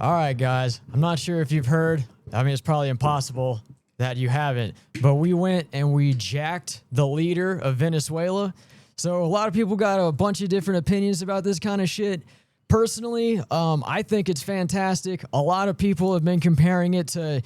All right, guys. I'm not sure if you've heard. I mean, it's probably impossible that you haven't. But we went and we jacked the leader of Venezuela. So a lot of people got a bunch of different opinions about this kind of shit. Personally, I think it's fantastic. A lot of people have been comparing it to,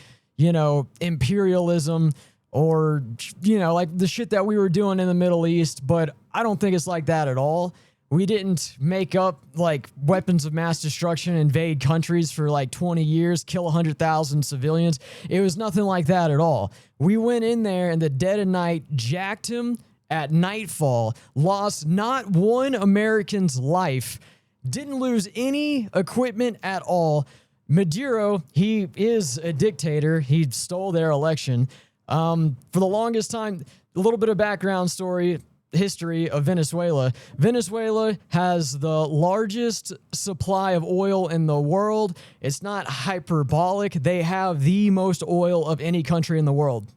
imperialism or, like the shit that we were doing in the Middle East. But I don't think it's like that at all. We didn't make up like weapons of mass destruction, invade countries for like 20 years, kill 100,000 civilians. It was nothing like that at all. We went in there in the dead of night, jacked him at nightfall, lost not one American's life, didn't lose any equipment at all. Maduro, he is a dictator. He stole their election. For the longest time, a little bit of background story. History of Venezuela. Venezuela has the largest supply of oil in the world. It's not hyperbolic. They have the most oil of any country in the world.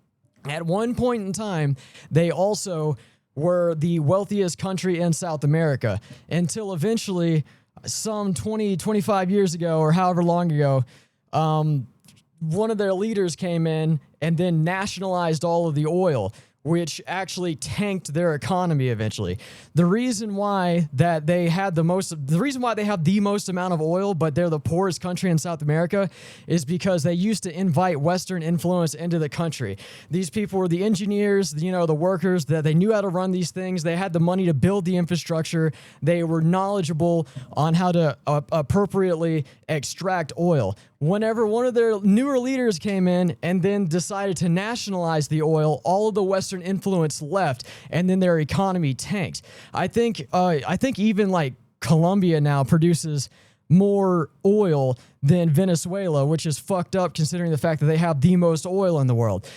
At one point in time, they also were the wealthiest country in South America until eventually some 20, 25 years ago or however long ago, one of their leaders came in and then nationalized all of the oil, which actually tanked their economy eventually. The reason why that they had the reason why they have the most amount of oil, but they're the poorest country in South America, is because they used to invite Western influence into the country. These people were the engineers, the workers, that they knew how to run these things. They had the money to build the infrastructure. They were knowledgeable on how to appropriately extract oil. Whenever one of their newer leaders came in and then decided to nationalize the oil, all of the Western influence left, and then their economy tanked. I think even like Colombia now produces more oil than Venezuela, which is fucked up considering the fact that they have the most oil in the world.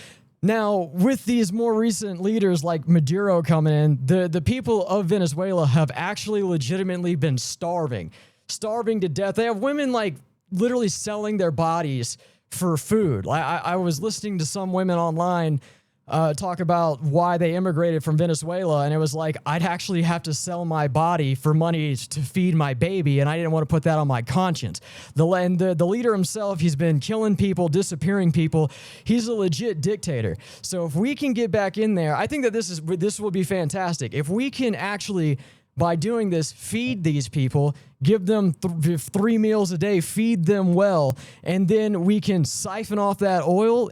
Now, with these more recent leaders like Maduro coming in, the people of Venezuela have actually legitimately been starving to death. They have women like literally selling their bodies for food. I was listening to some women online talk about why they immigrated from Venezuela, and it was like, I'd actually have to sell my body for money to feed my baby, and I didn't want to put that on my conscience. The leader himself, he's been killing people, disappearing people. He's a legit dictator. So if we can get back in there, I think that this will be fantastic. If we can actually, by doing this, feed these people, give them 3 meals a day, feed them well, and then we can siphon off that oil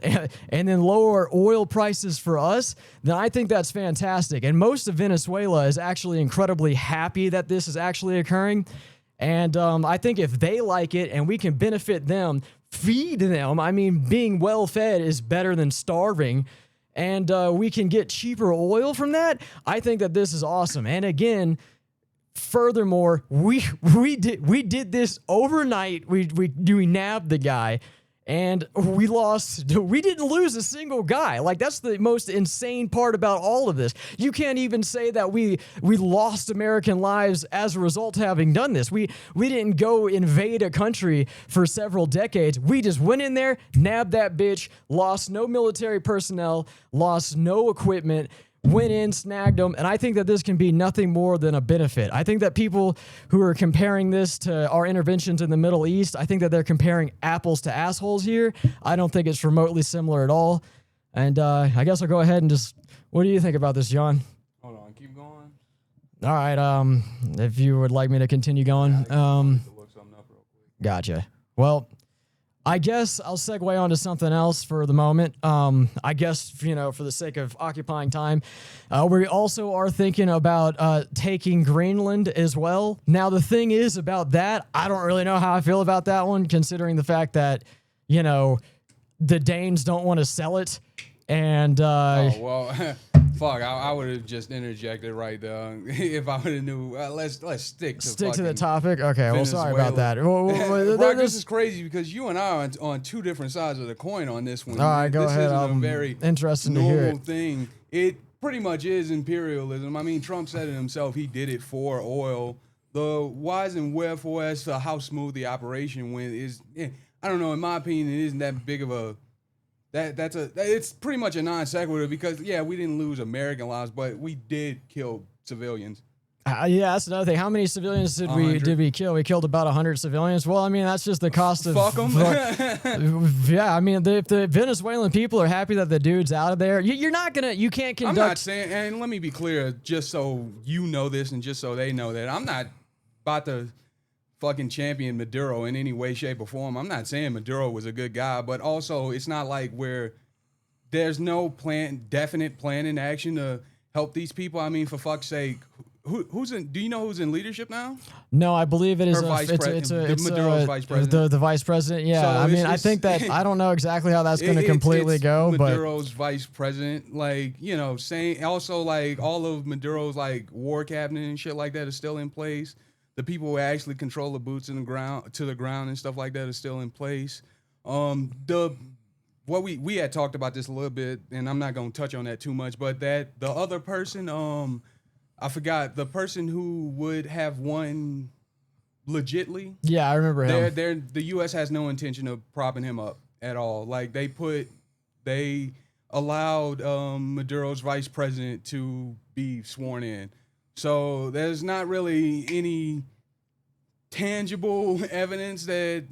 and then lower oil prices for us, then I think that's fantastic. And most of Venezuela is actually incredibly happy that this is actually occurring. And I think if they like it and we can benefit them, feed them, I mean, being well fed is better than starving, and we can get cheaper oil from that, I think that this is awesome. And again, furthermore, we did this overnight. We nabbed the guy, and we didn't lose a single guy. Like, that's the most insane part about all of this. You can't even say that we lost American lives as a result of having done this. We didn't go invade a country for several decades. We just went in there, nabbed that bitch, lost no military personnel, lost no equipment, went in, snagged them, and I think that this can be nothing more than a benefit. I think that people who are comparing this to our interventions in the Middle East, I think that they're comparing apples to assholes here. I don't think it's remotely similar at all. And I guess I'll go ahead and just, what do you think about this, John? Hold on, keep going. All right, if you would like me to continue going. Look something up real quick. Gotcha. Well, I guess I'll segue on to something else for the moment. I guess, for the sake of occupying time, we also are thinking about taking Greenland as well. Now, the thing is about that, I don't really know how I feel about that one, considering the fact that, the Danes don't want to sell it. And fuck, I would have just interjected right there if I would have knew. Let's stick to the topic. Okay, well, sorry about that. Brock, this is crazy because you and I are on two different sides of the coin on this one. All right, go ahead. This isn't a very interesting to hear normal thing. It pretty much is imperialism. I mean, Trump said it himself. He did it for oil. The whys and wherefore as to how smooth the operation went is, I don't know. In my opinion, it isn't that big of a. It's pretty much a non sequitur because we didn't lose American lives, but we did kill civilians. Yeah, that's another thing. How many civilians did we kill? We killed about 100 civilians. Well, I mean, that's just the cost of Fuck them. yeah, I mean, if the Venezuelan people are happy that the dude's out of there, you can't conduct. I'm not saying, and let me be clear, just so you know this and just so they know that I'm not about to fucking champion Maduro in any way, shape, or form. I'm not saying Maduro was a good guy, but also it's not like there's no definite plan in action to help these people. I mean, for fuck's sake. Who's in? Do you know who's in leadership now? No, I believe it is Maduro's vice president. The vice president. Yeah, So I mean, I think that I don't know exactly how that's going to completely go, Maduro's vice president, like saying also like all of Maduro's like war cabinet and shit like that is still in place. The people who actually control the boots in the ground and stuff like that is still in place. What we had talked about this a little bit, and I'm not going to touch on that too much, but that the other person, I forgot the person who would have won legitly. Yeah, I remember him. The U.S. has no intention of propping him up at all. Like they allowed Maduro's vice president to be sworn in. So there's not really any tangible evidence that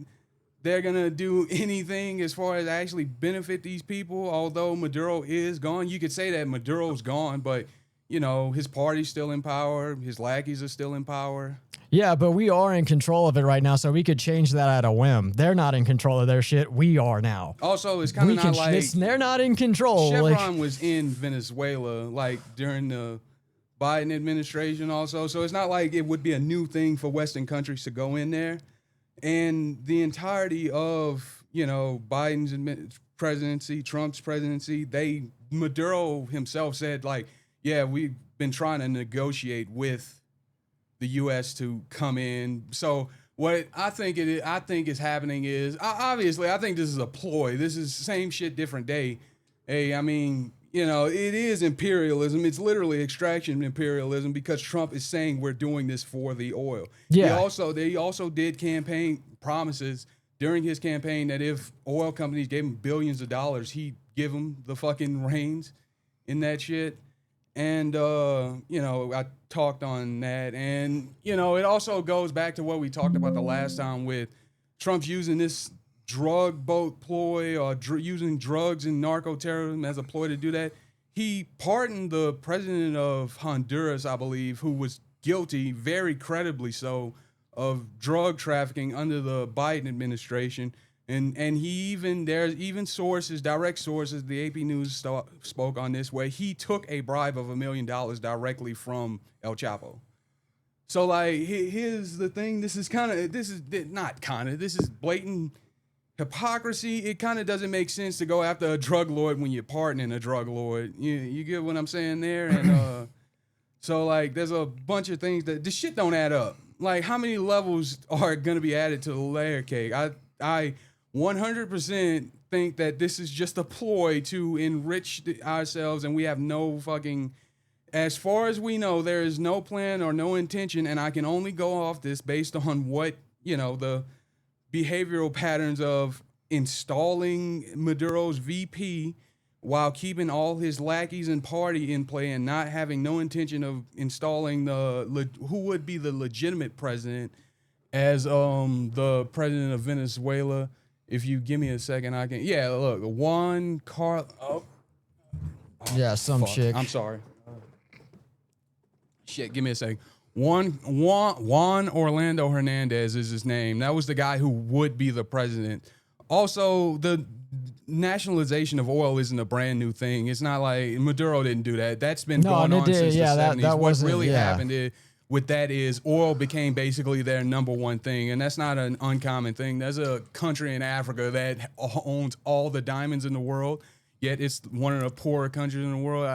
they're going to do anything as far as actually benefit these people. Although Maduro is gone, you could say that Maduro's gone, but his party's still in power. His lackeys are still in power. Yeah, but we are in control of it right now, so we could change that at a whim. They're not in control of their shit. We are now. Also, it's kind of not like... They're not in control. Chevron was in Venezuela, like, during the Biden administration also. So it's not like it would be a new thing for Western countries to go in there. And the entirety of, Biden's presidency, Trump's presidency, Maduro himself said, like, yeah, we've been trying to negotiate with the U.S. to come in. So what I think is happening is obviously I think this is a ploy. This is same shit, different day. Hey, I mean, it is imperialism. It's literally extraction imperialism because Trump is saying we're doing this for the oil. Yeah. They also did campaign promises during his campaign that if oil companies gave him billions of dollars, he'd give them the fucking reins in that shit. And, I talked on that. And, it also goes back to what we talked about the last time with Trump's using this drug boat ploy or using drugs and narco-terrorism as a ploy to do that. He pardoned the president of Honduras, I believe, who was guilty, very credibly so, of drug trafficking under the Biden administration. And there's even direct sources, the AP News spoke on this, where he took a bribe of $1 million directly from El Chapo. So, like, here's the thing. This is blatant hypocrisy. It kind of doesn't make sense to go after a drug lord when you're pardoning a drug lord. You get what I'm saying there? And so, like, there's a bunch of things that this shit don't add up. Like, how many levels are going to be added to the layer cake? I 100% think that this is just a ploy to enrich ourselves, and we have no fucking... As far as we know, there is no plan or no intention, and I can only go off this based on what, the behavioral patterns of installing Maduro's VP while keeping all his lackeys and party in play and not having no intention of installing who would be the legitimate president as the president of Venezuela. If you give me a second, I can... Yeah, look, Juan Carl... Oh. Yeah, some shit. I'm sorry. Shit, give me a second. Juan Orlando Hernandez is his name. That was the guy who would be the president. Also, the nationalization of oil isn't a brand new thing. It's not like Maduro didn't do that. That's been going on since the 70s. What really happened with that is oil became basically their number one thing, and that's not an uncommon thing. There's a country in Africa that owns all the diamonds in the world, yet it's one of the poorer countries in the world.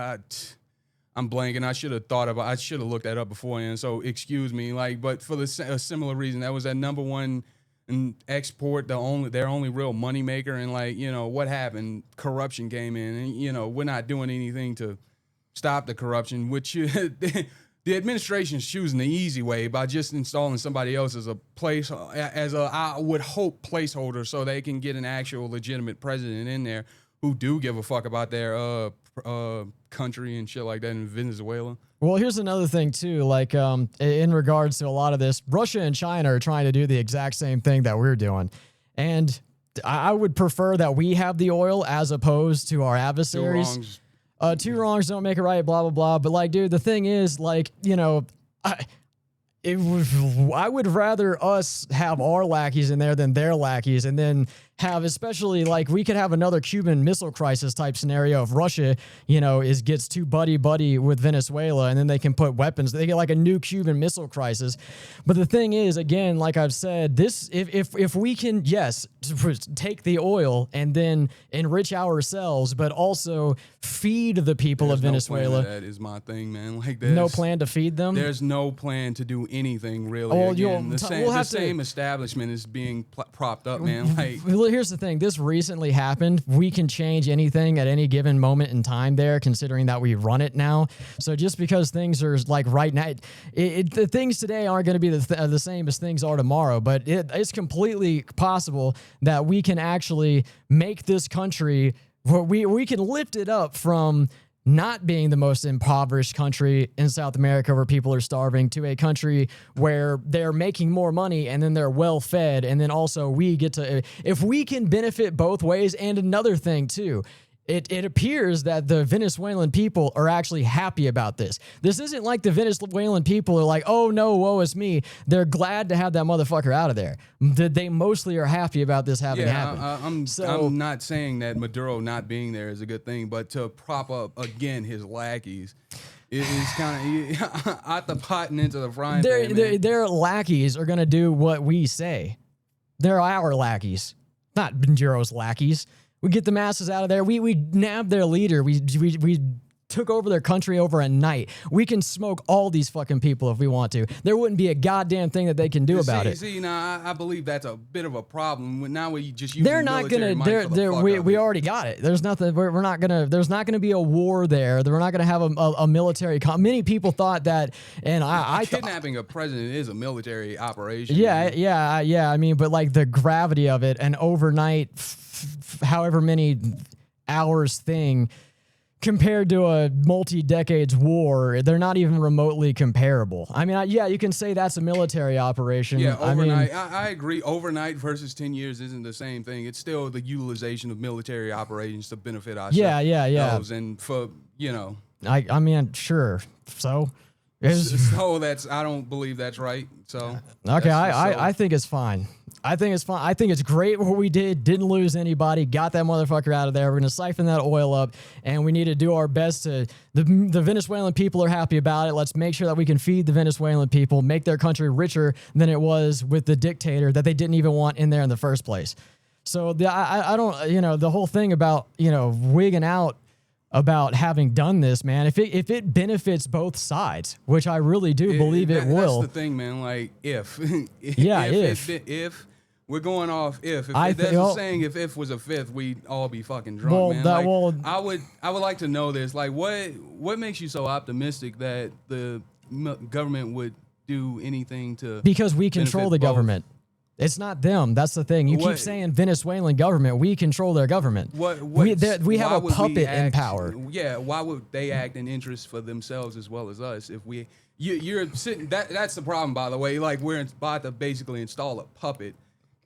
I'm blanking. I should have looked that up beforehand. So excuse me. But for a similar reason, that was that number one export, their only real money maker. And what happened? Corruption came in, and we're not doing anything to stop the corruption. Which the administration's choosing the easy way by just installing somebody else as I would hope placeholder, so they can get an actual legitimate president in there who do give a fuck about their country and shit like that in Venezuela. Well, here's another thing too. Like, in regards to a lot of this, Russia and China are trying to do the exact same thing that we're doing, and I would prefer that we have the oil as opposed to our adversaries. Two wrongs don't make it right. Blah blah blah. But like, dude, the thing is, like, I would rather us have our lackeys in there than their lackeys, and then have, especially like, we could have another Cuban Missile Crisis type scenario if Russia, gets too buddy with Venezuela, and then they can put weapons. They get like a new Cuban Missile Crisis. But the thing is, again, like I've said, this if we can, yes, take the oil and then enrich ourselves, but also feed the people of Venezuela. That is my thing, man. Like, no plan to feed them. There's no plan to do anything really. Well, again, the same establishment is being propped up, man. Like, here's the thing. This recently happened. We can change anything at any given moment in time there, considering that we run it now. So just because things are like right now, the things today aren't going to be the same as things are tomorrow, but it's completely possible that we can actually make this country, we can lift it up from not being the most impoverished country in South America where people are starving to a country where they're making more money and then they're well fed. And then also we get to, if we can benefit both ways. And another thing too, it appears that the Venezuelan people are actually happy about this. This isn't like the Venezuelan people are like, oh no, woe is me. They're glad to have that motherfucker out of there. They mostly are happy about this having happened. I'm not saying that Maduro not being there is a good thing, but to prop up again his lackeys is kind of out the pot and into the frying pan. Their lackeys are going to do what we say. They're our lackeys, not Maduro's lackeys. We get the masses out of there. We nabbed their leader. We took over their country over a night. We can smoke all these fucking people if we want to. There wouldn't be a goddamn thing that they can do about it. See, now I believe that's a bit of a problem. Now we just use they're not gonna. We already got it. There's nothing. We're not gonna. There's not gonna be a war there. We're not gonna have a military. Many people thought that, and I kidnapping a president is a military operation. Yeah. I mean, but like the gravity of it, an overnight, however many hours thing, compared to a multi-decades war, they're not even remotely comparable. I mean, you can say that's a military operation. Yeah, overnight. I agree. Overnight versus 10 years isn't the same thing. It's still the utilization of military operations to benefit ourselves. Yeah. And for, I mean, sure. So I don't believe that's right. So okay, I think it's fine. I think it's great what we did. Didn't lose anybody. Got that motherfucker out of there. We're going to siphon that oil up, and we need to do our best to. The Venezuelan people are happy about it. Let's make sure that we can feed the Venezuelan people, make their country richer than it was with the dictator that they didn't even want in there in the first place. So I don't, the whole thing about, wigging out about having done this, man, if it benefits both sides, which I really do believe it will. That's the thing, man. Like, if we're going off, if was a fifth, we'd all be fucking drunk, man. I would like to know this. Like, what makes you so optimistic that the government would do anything to? Because we control the government. It's not them. That's the thing. You keep saying Venezuelan government. We control their government. We have a puppet in power. Yeah. Why would they act in interest for themselves as well as us? If you're sitting, that's the problem, by the way. Like, we're about to basically install a puppet.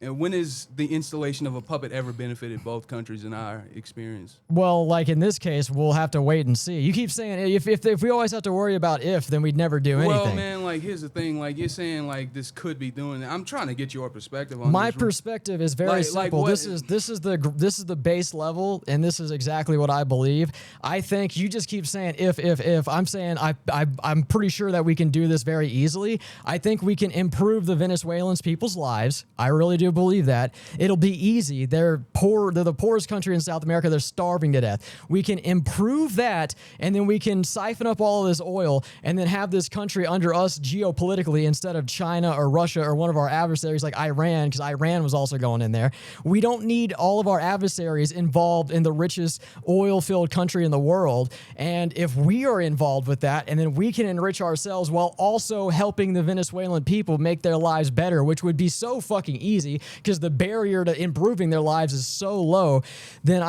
And when is the installation of a puppet ever benefited both countries in our experience? Well, like in this case, we'll have to wait and see. You keep saying if we always have to worry about then we'd never do anything. Well, man, like, here's the thing. Like, you're saying, like, this could be doing it. I'm trying to get your perspective on my perspective is very simple. This is the base level, and this is exactly what I believe. I think you just keep saying if. I'm saying I'm pretty sure that we can do this very easily. I think we can improve the Venezuelans people's lives. I really do believe that. It'll be easy. They're poor. They're the poorest country in South America. They're starving to death. We can improve that, and then we can siphon up all of this oil and then have this country under us geopolitically instead of China or Russia or one of our adversaries like Iran, because Iran was also going in there. We don't need all of our adversaries involved in the richest oil-filled country in the world. And if we are involved with that, and then we can enrich ourselves while also helping the Venezuelan people make their lives better, which would be so fucking easy, because the barrier to improving their lives is so low, then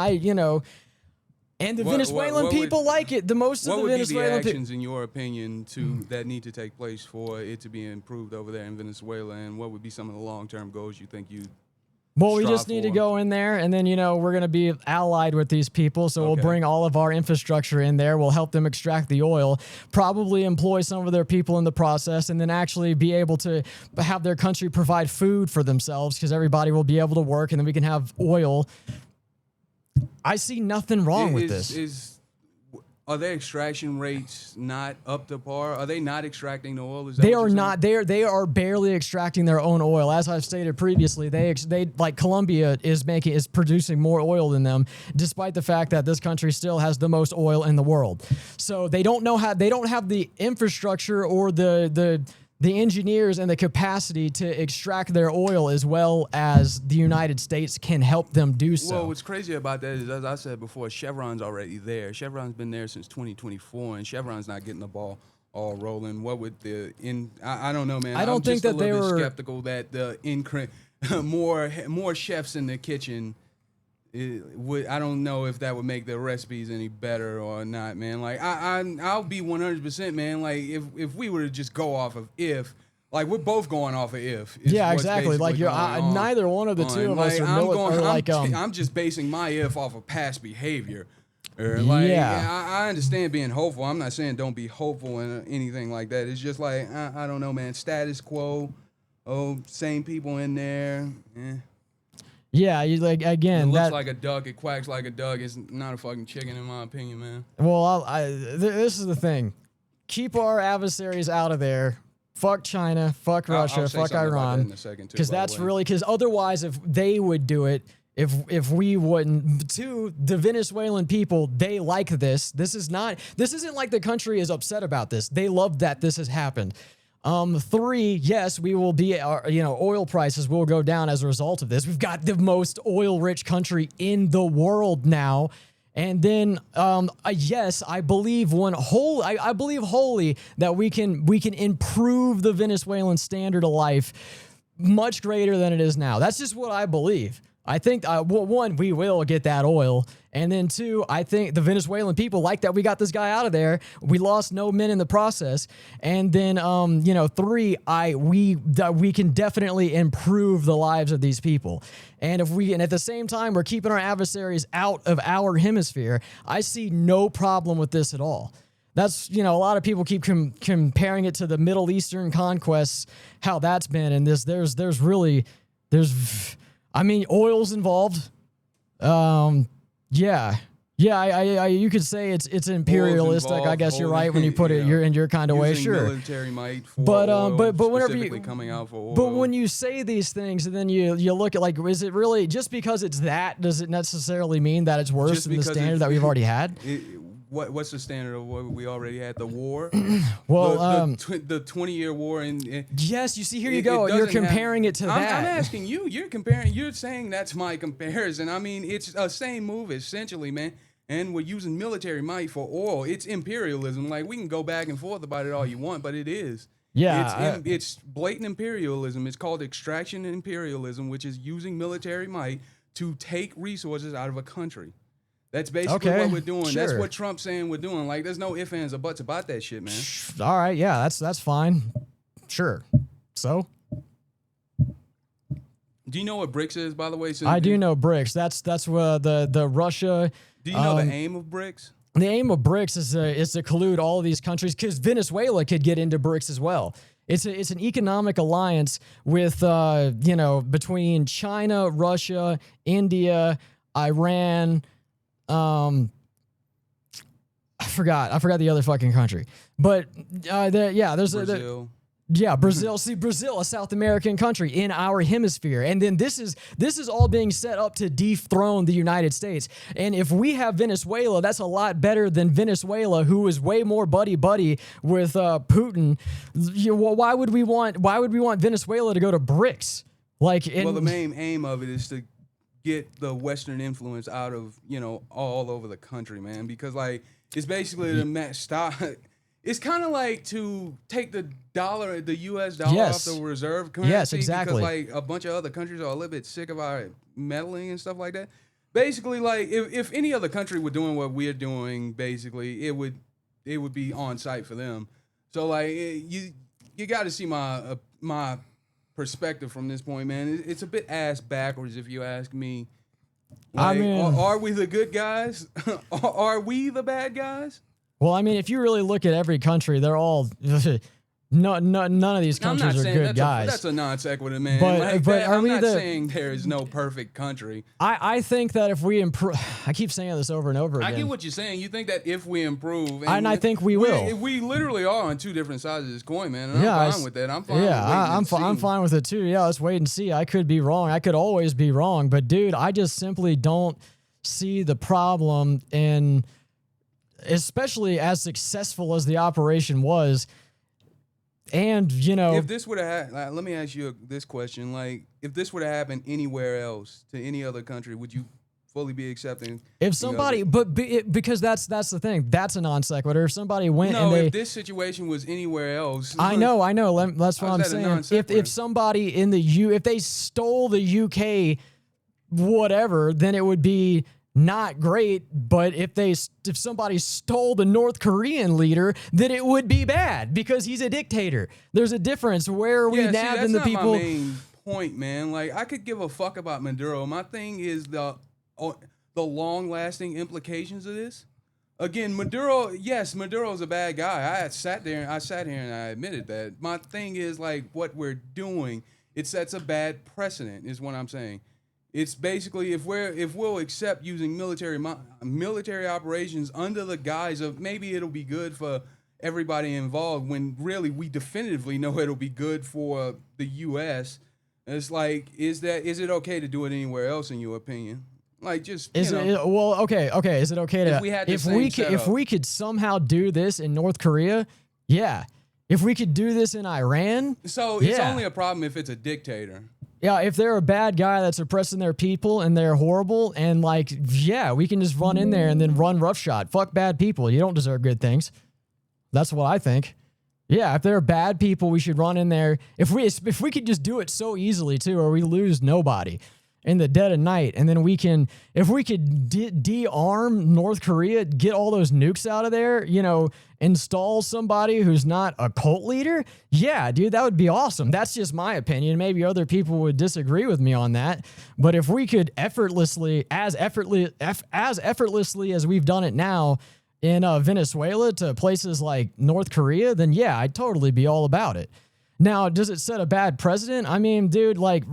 And the Venezuelan people like it. The most of the Venezuelan people. What would be the actions, in your opinion, that need to take place for it to be improved over there in Venezuela? And what would be some of the long-term goals you think you? Well, we just need to go in there, and then, we're going to be allied with these people, so we'll bring all of our infrastructure in there. We'll help them extract the oil, probably employ some of their people in the process, and then actually be able to have their country provide food for themselves, because everybody will be able to work, and then we can have oil. I see nothing wrong with this. Are their extraction rates not up to par? Are they not extracting the oil? They are not. They are barely extracting their own oil. As I've stated previously, they like Colombia is producing more oil than them, despite the fact that this country still has the most oil in the world. So they don't have the infrastructure or the engineers and the capacity to extract their oil as well as the United States can help them do so. Well, what's crazy about that is, as I said before, Chevron's already there. Chevron's been there since 2024, and Chevron's not getting the ball all rolling. What would I don't know, man. I don't think that they were skeptical that the more chefs in the kitchen. I don't know if that would make the recipes any better or not, man. Like I'll be 100%, man. Like if we were to just go off of like we're both going off of yeah, exactly. Like neither one of the two of us are I'm just basing my off of past behavior. I understand being hopeful. I'm not saying don't be hopeful and anything like that. It's just like I don't know, man. Status quo. Oh, same people in there. Yeah, you again. It looks like a duck. It quacks like a duck. It's not a fucking chicken, in my opinion, man. Well, this is the thing. Keep our adversaries out of there. Fuck China. Fuck Russia. Fuck Iran. Because because otherwise, if they would do it, if we wouldn't, to the Venezuelan people, they like this. This isn't like the country is upset about this. They love that this has happened. 3, yes, we will be, oil prices will go down as a result of this. We've got the most oil-rich country in the world now. And then, yes, I believe wholly that we can improve the Venezuelan standard of life much greater than it is now. That's just what I believe. I think, one, we will get that oil. And then 2, I think the Venezuelan people like that we got this guy out of there. We lost no men in the process. And then, 3, we can definitely improve the lives of these people. And at the same time, we're keeping our adversaries out of our hemisphere. I see no problem with this at all. That's, a lot of people keep comparing it to the Middle Eastern conquests, how that's been. And oil's involved. You could say it's imperialistic. I guess you're right when you put it in your kind of way. Sure. Military might for oil, but whenever coming out for oil. But when you say these things and then you look at is it really just because it's that? Does it necessarily mean that it's worse than the standard that we've already had? What's the standard of what we already had? The war? Well, the 20-year war. Yes, you see, here you go. You're comparing it to that. I'm asking you. You're comparing. You're saying that's my comparison. I mean, it's a same move essentially, man. And we're using military might for oil. It's imperialism. Like, we can go back and forth about it all you want, but it is. Yeah. It's blatant imperialism. It's called extraction imperialism, which is using military might to take resources out of a country. That's basically what we're doing. Sure. That's what Trump's saying we're doing. Like, there's no ifs, ands, or buts about that shit, man. All right, yeah, that's fine. Sure. So? Do you know what BRICS is, by the way? I do know BRICS. That's what the Russia. Do you know the aim of BRICS? The aim of BRICS is to collude all of these countries, because Venezuela could get into BRICS as well. It's an economic alliance with between China, Russia, India, Iran. I forgot the other fucking country, but there's Brazil. Brazil. See, Brazil, a South American country in our hemisphere, and then this is all being set up to dethrone the United States. And if we have Venezuela, that's a lot better than Venezuela, who is way more buddy with Putin. Why would we want Venezuela to go to BRICS? The main aim of it is to get the Western influence out of all over the country, man. Because it's basically to stop. It's kind of like to take the U.S. dollar off the reserve currency. Yes, exactly. Because a bunch of other countries are a little bit sick of our meddling and stuff like that. basically, like if any other country were doing what we're doing, basically, it would be on site for them. So like you got to see my perspective from this point, man. It's a bit ass backwards if you ask me. Like, I mean, are we the good guys? Are we the bad guys? well, I mean, if you really look at every country, they're all none of these countries are good guys. That's a non sequitur, man. But are I'm we not the? saying there is no perfect country. I think that if we improve, I keep saying this over and over again. I get what you're saying. You think that if we improve, and I think we will. We literally are on two different sides of this coin, man. And Yeah, I'm fine with that. I'm fine. Yeah, with I'm fine with it too. Yeah, let's wait and see. I could be wrong. I could always be wrong. But dude, I just simply don't see the problem in, especially as successful as the operation was. And, you know, if this would have let me ask you this question. Like, if this would have happened anywhere else to any other country, would you fully be accepting? If somebody, because that's the thing. That's a non sequitur. If somebody went and if this situation was anywhere else. I know. That's what I'm saying. If somebody in if they stole the UK whatever, then it would be not great. But if somebody stole the North Korean leader, then it would be bad because he's a dictator. There's a difference. Where are we nabbing the people? That's not my main point, man. Like, I could give a fuck about Maduro. My thing is the long-lasting implications of this. Again, Maduro's a bad guy. I sat here and I admitted that. My thing is, like, what we're doing, it sets a bad precedent, is what I'm saying. It's basically if we'll accept using military operations under the guise of maybe it'll be good for everybody involved, when really we definitively know it'll be good for the U.S. It's like, is it okay to do it anywhere else in your opinion? Like, just okay. Is it okay to if we could somehow do this in North Korea? Yeah. If we could do this in Iran, so it's only a problem if it's a dictator. Yeah, if they're a bad guy that's oppressing their people and they're horrible, and like, yeah, we can just run in there and then run roughshod. Fuck bad people. You don't deserve good things. That's what I think. Yeah, if they're bad people, we should run in there. If we could just do it so easily too, or we lose nobody in the dead of night, and then if we could de-arm North Korea, get all those nukes out of there, install somebody who's not a cult leader, yeah, dude, that would be awesome. That's just my opinion. Maybe other people would disagree with me on that, but if we could effortlessly as we've done it now in Venezuela to places like North Korea, then yeah, I'd totally be all about it. Now, does it set a bad precedent? I mean, dude, like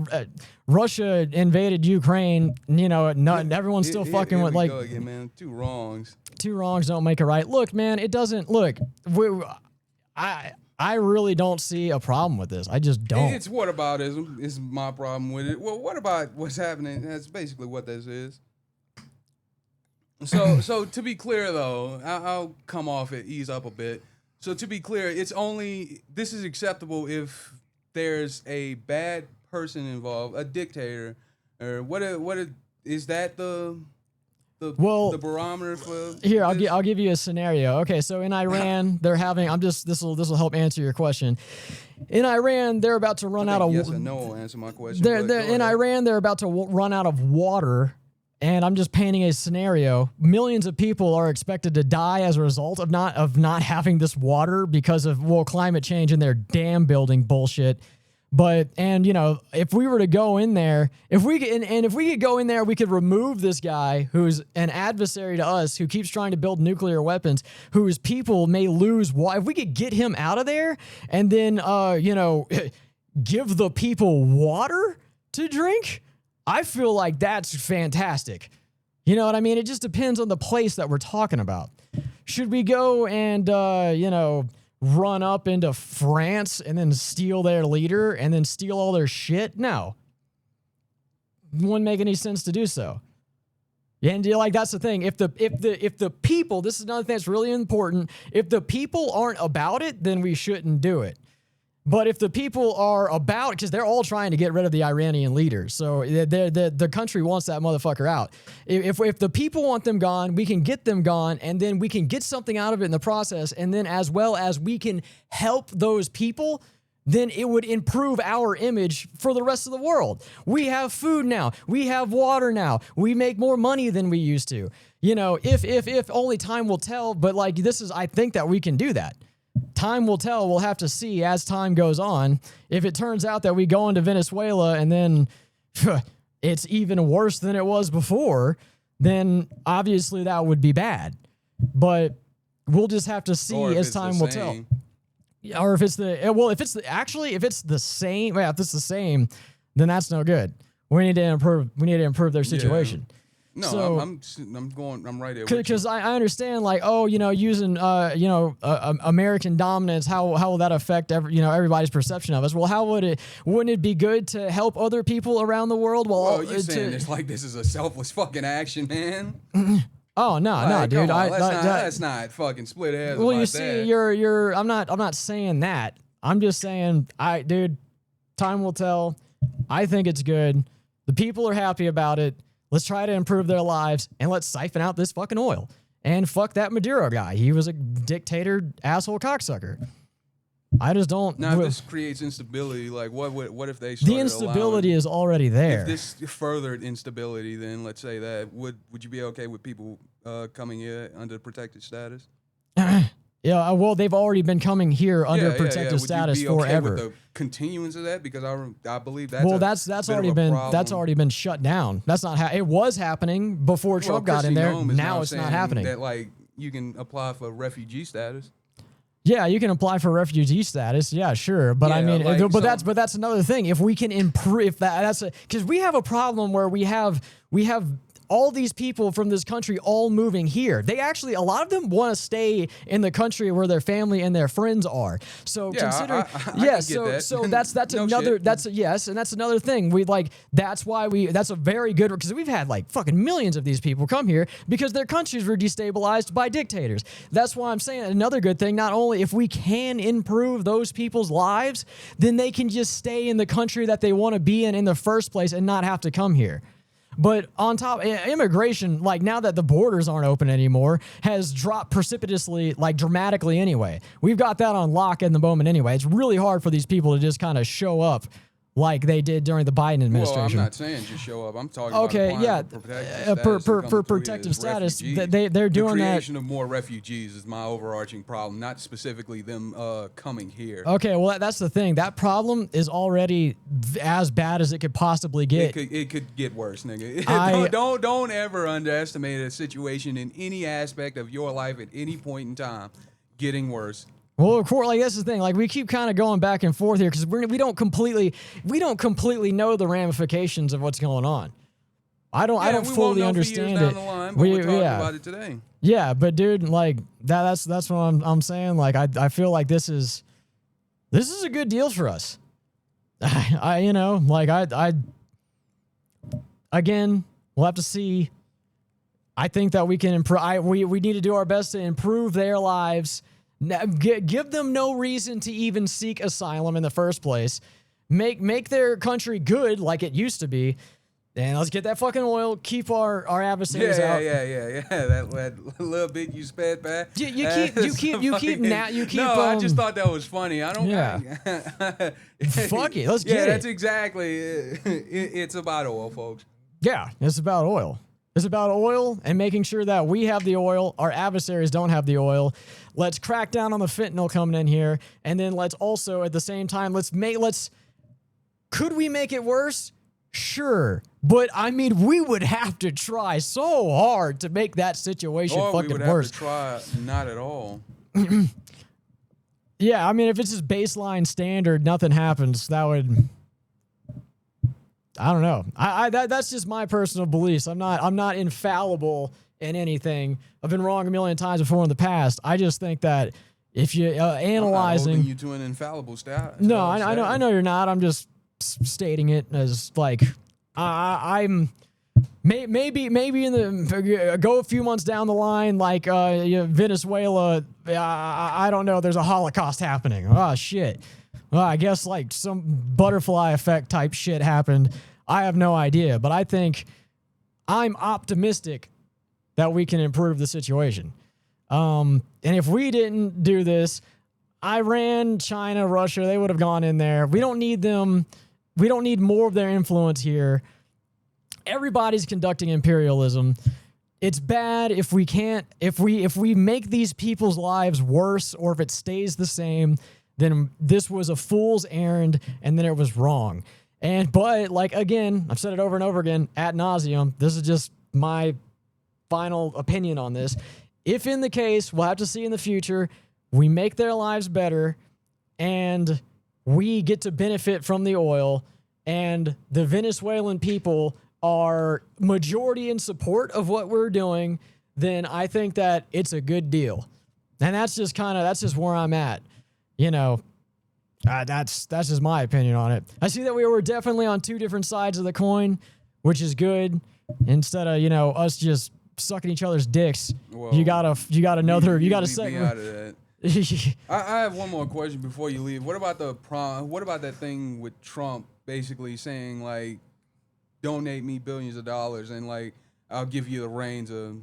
Russia invaded Ukraine, everyone's still fucking with like. Again, man. Two wrongs. Two wrongs don't make a right. Look, man, it doesn't. Look, I really don't see a problem with this. I just don't. It's whataboutism is my problem with it. Well, what about what's happening? That's basically what this is. So to be clear, though, I'll come off it, ease up a bit. So to be clear, this is acceptable if there's a bad person involved, a dictator, or is that the barometer for here? I'll give you a scenario. Okay, so in Iran, they're having. This will help answer your question. In Iran, they're about to run out of. Yes or no will answer my question. In Iran, they're about to run out of water. And I'm just painting a scenario. Millions of people are expected to die as a result of not having this water because of climate change and their dam building bullshit. But if we were to go in there, if we could go in there, we could remove this guy who's an adversary to us, who keeps trying to build nuclear weapons, whose people may lose water. If we could get him out of there and then give the people water to drink, I feel like that's fantastic. You know what I mean? It just depends on the place that we're talking about. Should we go and, run up into France and then steal their leader and then steal all their shit? No. It wouldn't make any sense to do so. And that's the thing. If the people, this is another thing that's really important. If the people aren't about it, then we shouldn't do it. But if the people are about, because they're all trying to get rid of the Iranian leaders, so the country wants that motherfucker out. If the people want them gone, we can get them gone, and then we can get something out of it in the process, and then as well as we can help those people, then it would improve our image for the rest of the world. We have food now. We have water now. We make more money than we used to. You know, if only time will tell, but like I think that we can do that. Time will tell. We'll have to see as time goes on. If it turns out that we go into Venezuela and then it's even worse than it was before, then obviously that would be bad. But we'll just have to see as time will tell. Or if it's if it's the same, if it's the same, then that's no good. We need to improve their situation. Yeah. No, so, I'm right there. Because I understand, like, using American dominance, how will that affect everybody's perception of us? Well, wouldn't it be good to help other people around the world? Well, you're saying it's like this is a selfless fucking action, man. Oh no, dude! Let's not fucking split hairs. Well, you see, you're. I'm not saying that. I'm just saying, dude, time will tell. I think it's good. The people are happy about it. Let's try to improve their lives and let's siphon out this fucking oil. And fuck that Maduro guy. He was a dictator, asshole, cocksucker. I just don't. Now, if this creates instability, like what if they started the instability is already there. If this furthered instability, then let's say that would you be okay with people coming here under protected status? Yeah, well, they've already been coming here under protected status forever. Okay with the continuance of that, because I believe that's that's already been shut down. That's not it was happening before Trump got in there. Now it's not happening. That like you can apply for refugee status. Yeah, you can apply for refugee status. Yeah, sure, but I mean, that's another thing. If we can improve because we have a problem where we have all these people from this country all moving here. They actually, a lot of them want to stay in the country where their family and their friends are. So considering, so that's No another, shit. and that's another thing. That's a very good, because we've had like fucking millions of these people come here because their countries were destabilized by dictators. That's why I'm saying another good thing, not only if we can improve those people's lives, then they can just stay in the country that they want to be in the first place and not have to come here. But on top, immigration, like now that the borders aren't open anymore, has dropped precipitously, like dramatically anyway. We've got that on lock in the moment anyway. It's really hard for these people to just kind of show up like they did during the Biden administration. Well, I'm not saying just show up. I'm talking for protective status. They're doing that. The creation of more refugees is my overarching problem, not specifically them coming here. Okay, well, that's the thing. That problem is already as bad as it could possibly get. It could get worse, nigga. Don't ever underestimate a situation in any aspect of your life at any point in time getting worse. Well, of course, like that's the thing. Like we keep kind of going back and forth here because we don't completely know the ramifications of what's going on. I don't fully understand it. Down the line, but we're talking about it today. Yeah, but dude, like that's what I'm saying. Like I feel like this is a good deal for us. Again, we'll have to see. I think that we can improve. We need to do our best to improve their lives. Now, give them no reason to even seek asylum in the first place. Make their country good like it used to be. And let's get that fucking oil. Keep our adversaries out. Yeah. That little bit you sped back. You keep. No, I just thought that was funny. I don't. Yeah. Fuck it. Let's get it. Yeah, that's exactly. It's about oil, folks. Yeah, it's about oil. It's about oil and making sure that we have the oil, our adversaries don't have the oil. Let's crack down on the fentanyl coming in here, and then let's also at the same time could we make it worse? Sure, but I mean we would have to try so hard to make that situation fucking worse. We would have to try not at all. Yeah, I mean if it's just baseline standard, nothing happens. That would. I don't know. That's just my personal beliefs. I'm not infallible in anything. I've been wrong a million times before in the past. I just think that if you analyzing, I'm not holding you to an infallible stat. No, I know you're not. I'm just stating it as like I'm maybe in the go a few months down the line, like Venezuela. I don't know. There's a Holocaust happening. Oh shit. Well, I guess like some butterfly effect type shit happened. I have no idea, but I think I'm optimistic that we can improve the situation. And if we didn't do this, Iran, China, Russia, they would have gone in there. We don't need them. We don't need more of their influence here. Everybody's conducting imperialism. It's bad if we can't, if we make these people's lives worse, or if it stays the same, then this was a fool's errand and then it was wrong. But like, again, I've said it over and over again ad nauseum. This is just my final opinion on this. If in the case, we'll have to see in the future, we make their lives better and we get to benefit from the oil, and the Venezuelan people are majority in support of what we're doing, then I think that it's a good deal. And that's just where I'm at. You know, that's just my opinion on it. I see that we were definitely on two different sides of the coin, which is good. Instead of, you know, us just sucking each other's dicks, Well, you gotta say out of that. I have one more question before you leave. What about that thing with Trump basically saying, like, donate me billions of dollars and, like, I'll give you the reins of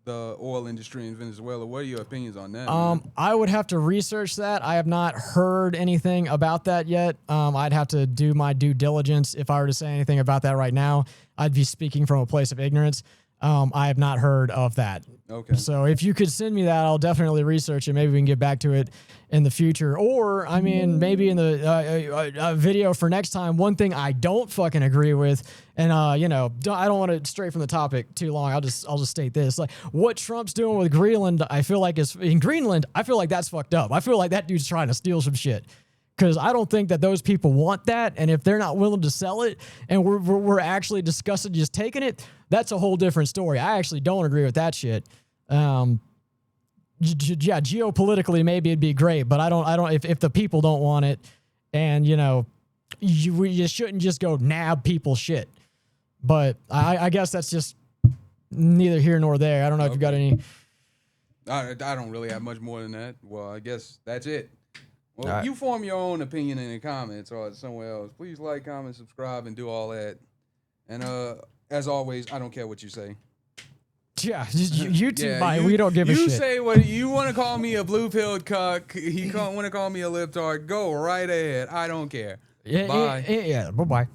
the oil industry in Venezuela? What are your opinions on that? I would have to research that. I have not heard anything about that yet. I'd have to do my due diligence. If I were to say anything about that right now, I'd be speaking from a place of ignorance. I have not heard of that. Okay. So if you could send me that, I'll definitely research it. Maybe we can get back to it in the future. Or, I mean, maybe in the video for next time, one thing I don't fucking agree with, and, you know, I don't want to stray from the topic too long. I'll just state this. Like, what Trump's doing with Greenland, I feel like in Greenland, I feel like that's fucked up. I feel like that dude's trying to steal some shit. Because I don't think that those people want that, and if they're not willing to sell it, and we're actually discussing just taking it, that's a whole different story. I actually don't agree with that shit. Yeah, geopolitically maybe it'd be great, but I don't. If the people don't want it, and you know, you shouldn't just go nab people's shit. But I guess that's just neither here nor there. I don't know if you got any. I don't really have much more than that. Well, I guess that's it. Well, right. You form your own opinion in the comments or somewhere else. Please like, comment, subscribe, and do all that. And as always, I don't care what you say. Yeah, just YouTube. Yeah, We don't give a shit. You say what you want to call me, a blue-pilled cuck. You want to call me a libtard. Go right ahead. I don't care. Yeah, Bye. Yeah. Bye-bye.